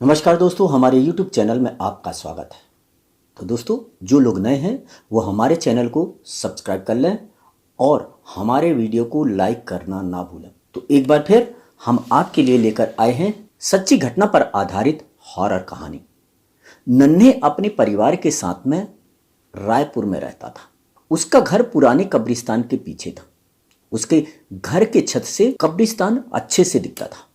नमस्कार दोस्तों, हमारे YouTube चैनल में आपका स्वागत है। तो दोस्तों, जो लोग नए हैं वो हमारे चैनल को सब्सक्राइब कर लें और हमारे वीडियो को लाइक करना ना भूलें। तो एक बार फिर हम आपके लिए लेकर आए हैं सच्ची घटना पर आधारित हॉरर कहानी। नन्हे अपने परिवार के साथ में रायपुर में रहता था। उसका घर पुराने कब्रिस्तान के पीछे था। उसके घर के छत से कब्रिस्तान अच्छे से दिखता था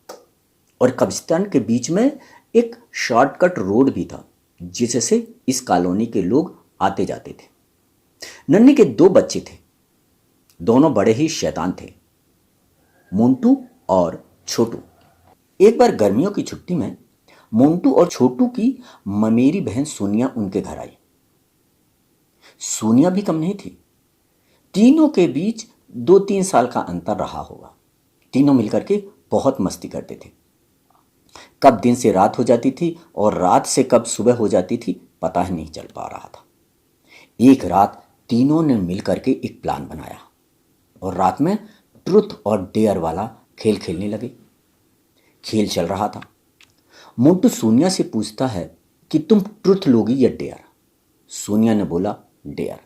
और कब्रिस्तान के बीच में एक शॉर्टकट रोड भी था जिससे इस कॉलोनी के लोग आते जाते थे। नन्ही के दो बच्चे थे। दोनों बड़े ही शैतान थे, मोंटू और छोटू। एक बार गर्मियों की छुट्टी में मोंटू और छोटू की ममेरी बहन सोनिया उनके घर आई। सोनिया भी कम नहीं थी। तीनों के बीच 2-3 साल का अंतर रहा होगा। तीनों मिलकर के बहुत मस्ती करते थे। कब दिन से रात हो जाती थी और रात से कब सुबह हो जाती थी पता ही नहीं चल पा रहा था। एक रात तीनों ने मिलकर के एक प्लान बनाया और रात में ट्रुथ और डेयर वाला खेल खेलने लगे। खेल चल रहा था। मोंटू सोनिया से पूछता है कि तुम ट्रुथ लोगी या डेयर। सोनिया ने बोला डेयर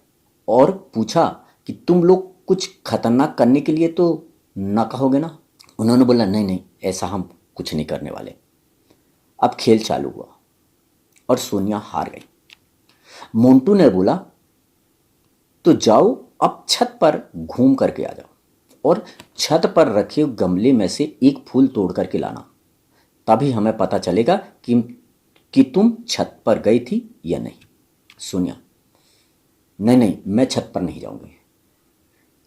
और पूछा कि तुम लोग कुछ खतरनाक करने के लिए तो ना कहोगे ना। उन्होंने बोला नहीं नहीं, ऐसा हम कुछ नहीं करने वाले। अब खेल चालू हुआ और सोनिया हार गई। मोंटू ने बोला तो जाओ अब छत पर घूम करके आ जाओ और छत पर रखे गमले में से एक फूल तोड़ करके लाना, तभी हमें पता चलेगा कि तुम छत पर गई थी या नहीं। सोनिया नहीं नहीं, मैं छत पर नहीं जाऊंगी।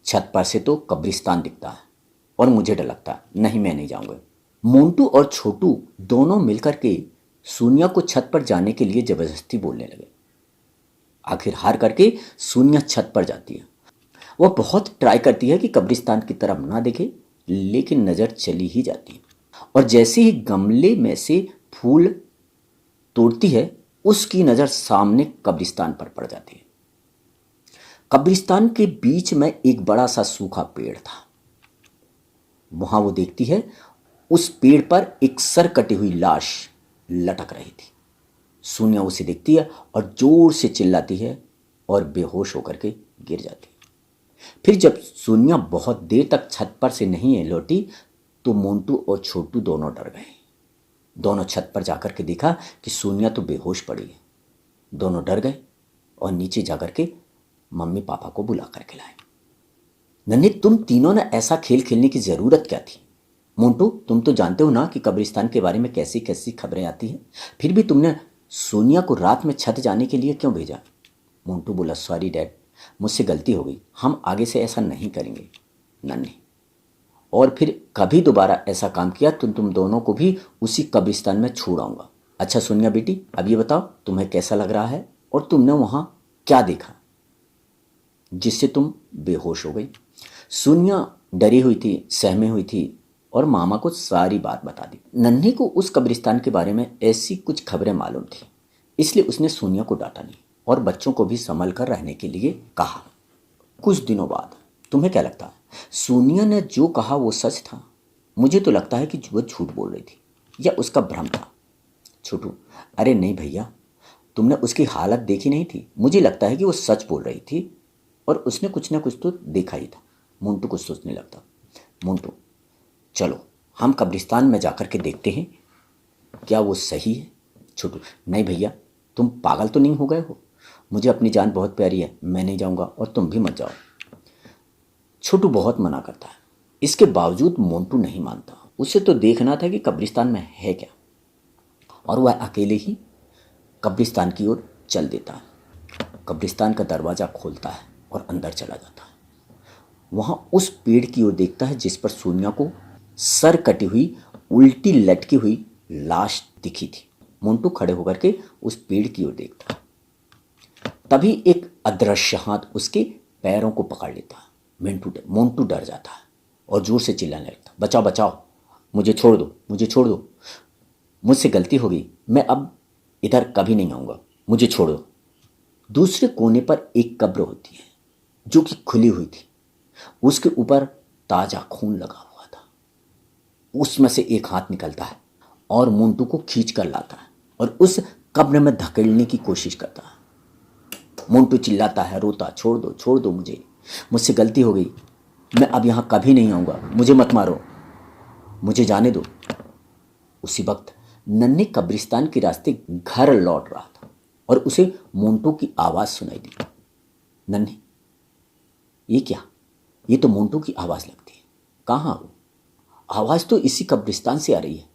छत पर से तो कब्रिस्तान दिखता है और मुझे डर लगता है। नहीं, मैं नहीं जाऊंगा। मोंटू और छोटू दोनों मिलकर के सोनिया को छत पर जाने के लिए जबरदस्ती बोलने लगे। आखिर हार करके सोनिया छत पर जाती है। वह बहुत ट्राई करती है कि कब्रिस्तान की तरफ ना देखे, लेकिन नजर चली ही जाती है और जैसे ही गमले में से फूल तोड़ती है उसकी नजर सामने कब्रिस्तान पर पड़ जाती है। कब्रिस्तान के बीच में एक बड़ा सा सूखा पेड़ था। वहां वो देखती है उस पेड़ पर एक सर कटी हुई लाश लटक रही थी। सोनिया उसे देखती है और जोर से चिल्लाती है और बेहोश होकर के गिर जाती है। फिर जब सोनिया बहुत देर तक छत पर से नहीं लौटी तो मोंटू और छोटू दोनों डर गए। दोनों छत पर जाकर के देखा कि सोनिया तो बेहोश पड़ी है। दोनों डर गए और नीचे जाकर के मम्मी पापा को बुला करके लाए। नन्ही, तुम तीनों ने ऐसा खेल खेलने की जरूरत क्या थी? मोंटू, तुम तो जानते हो ना कि कब्रिस्तान के बारे में कैसी कैसी खबरें आती हैं, फिर भी तुमने सोनिया को रात में छत जाने के लिए क्यों भेजा? मोंटू बोला सॉरी डैड, मुझसे गलती हो गई, हम आगे से ऐसा नहीं करेंगे। नन्ही, और फिर कभी दोबारा ऐसा काम किया तो तुम दोनों को भी उसी कब्रिस्तान में छोड़ आऊंगा। अच्छा सोनिया बेटी, अब ये बताओ तुम्हें कैसा लग रहा है और तुमने वहां क्या देखा जिससे तुम बेहोश हो गई? सोनिया डरी हुई थी, सहमी हुई थी और मामा को सारी बात बता दी। नन्ही को उस कब्रिस्तान के बारे में ऐसी कुछ खबरें मालूम थी, इसलिए उसने सोनिया को डांटा नहीं और बच्चों को भी संभल कर रहने के लिए कहा। कुछ दिनों बाद तुम्हें क्या लगता है, सोनिया ने जो कहा वो सच था? मुझे तो लगता है कि वो झूठ बोल रही थी या उसका भ्रम था। छोटू, अरे नहीं भैया, तुमने उसकी हालत देखी नहीं थी। मुझे लगता है कि वो सच बोल रही थी और उसने कुछ ना कुछ तो देखा ही था। मोंटू कुछ सोचने लगता। मोंटू, चलो हम कब्रिस्तान में जाकर के देखते हैं क्या वो सही है। छोटू, नहीं भैया, तुम पागल तो नहीं हो गए हो? मुझे अपनी जान बहुत प्यारी है, मैं नहीं जाऊंगा और तुम भी मत जाओ। छोटू बहुत मना करता है। इसके बावजूद मोंटू नहीं मानता। उसे तो देखना था कि कब्रिस्तान में है क्या, और वह अकेले ही कब्रिस्तान की ओर चल देता है। कब्रिस्तान का दरवाज़ा खोलता है और अंदर चला जाता है। वहां उस पेड़ की ओर देखता है जिस पर सोनिया को सर कटी हुई उल्टी लटकी हुई लाश दिखी थी। मोंटू खड़े होकर के उस पेड़ की ओर देखता है। तभी एक अदृश्य हाथ उसके पैरों को पकड़ लेता है। मोंटू डर जाता है और जोर से चिल्लाने लगता, बचाओ बचाओ, मुझे छोड़ दो, मुझे छोड़ दो, मुझसे गलती हो गई, मैं अब इधर कभी नहीं आऊँगा, मुझे छोड़ दो। दूसरे कोने पर एक कब्र होती है जो कि खुली हुई थी। उसके ऊपर ताज़ा खून लगा हुआ था। उसमें से एक हाथ निकलता है और मोंटू को खींच कर लाता है और उस कब्र में धकेलने की कोशिश करता है। मोंटू चिल्लाता है, रोता, छोड़ दो मुझे, मुझसे गलती हो गई, मैं अब यहाँ कभी नहीं आऊँगा, मुझे मत मारो, मुझे जाने दो। उसी वक्त नन्हे कब्रिस्तान के रास्ते घर लौट रहा था और उसे मोंटू की आवाज़ सुनाई दी। नन्हे, ये क्या? ये तो मोंटू की आवाज़ लगती है। कहाँ वो? आवाज़ तो इसी कब्रिस्तान से आ रही है।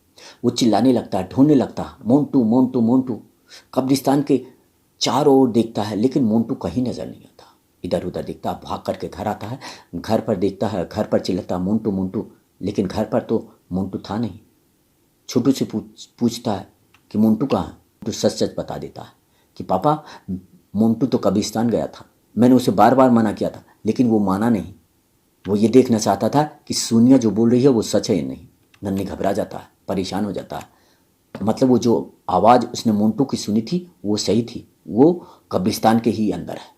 वो चिल्लाने लगता है, ढूंढने लगता है, मोंटू मोंटू मोंटू। कब्रिस्तान के चारों ओर देखता है लेकिन मोंटू कहीं नजर नहीं आता। इधर उधर देखता है, भाग करके घर आता है, घर पर देखता है, घर पर चिल्लाता है, मोंटू मोंटू, लेकिन घर पर तो मोंटू था नहीं। छोटू से पूछता है कि मोंटू कहाँ है। मोंटू सच सच बता देता है कि पापा, मोंटू तो कब्रिस्तान गया था, मैंने उसे बार बार मना किया था लेकिन वो माना नहीं। वो ये देखना चाहता था कि सोनिया जो बोल रही है वो सच है या नहीं। नन्ही घबरा जाता है, परेशान हो जाता है। मतलब वो जो आवाज़ उसने मोंटू की सुनी थी वो सही थी, वो कब्रिस्तान के ही अंदर है।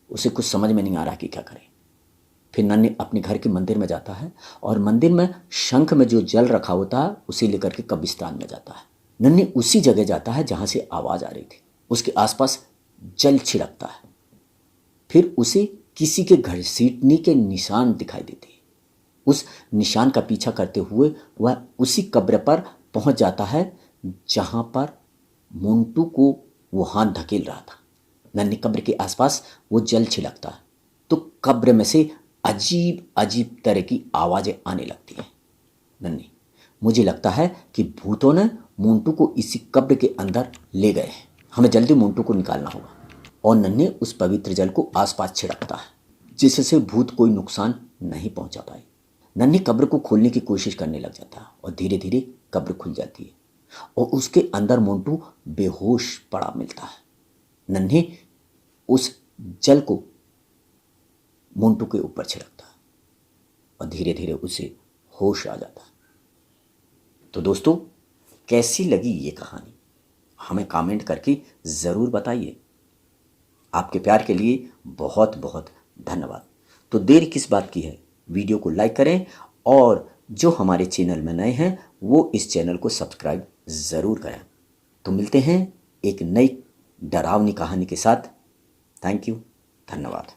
उसे कुछ समझ में नहीं आ रहा कि क्या करे। फिर नन्ही अपने घर के मंदिर में जाता है और मंदिर में शंख में जो जल रखा होता है उसे लेकर के कब्रिस्तान में जाता है। नन्ही उसी जगह जाता है जहाँ से आवाज़ आ रही थी। उसके आसपास जल छिड़कता है, फिर उसे किसी के घसीटने के निशान दिखाई देते हैं। उस निशान का पीछा करते हुए वह उसी कब्र पर पहुंच जाता है जहां पर मोंटू को वो हाथ धकेल रहा था। नन्ही कब्र के आसपास वो जल छिड़कता है तो कब्र में से अजीब अजीब तरह की आवाज़ें आने लगती हैं। नन्ही, मुझे लगता है कि भूतों ने मोंटू को इसी कब्र के अंदर ले गए हैं, हमें जल्दी मोंटू को निकालना होगा। और नन्हे उस पवित्र जल को आसपास छिड़कता है जिससे भूत कोई नुकसान नहीं पहुंचा पाए। नन्हे कब्र को खोलने की कोशिश करने लग जाता है और धीरे धीरे कब्र खुल जाती है और उसके अंदर मोंटू बेहोश पड़ा मिलता है। नन्हे उस जल को मोंटू के ऊपर छिड़कता है और धीरे धीरे उसे होश आ जाता है। तो दोस्तों, कैसी लगी ये कहानी हमें कमेंट करके ज़रूर बताइए। आपके प्यार के लिए बहुत बहुत धन्यवाद। तो देर किस बात की है, वीडियो को लाइक करें और जो हमारे चैनल में नए हैं वो इस चैनल को सब्सक्राइब ज़रूर करें। तो मिलते हैं एक नई डरावनी कहानी के साथ। थैंक यू, धन्यवाद।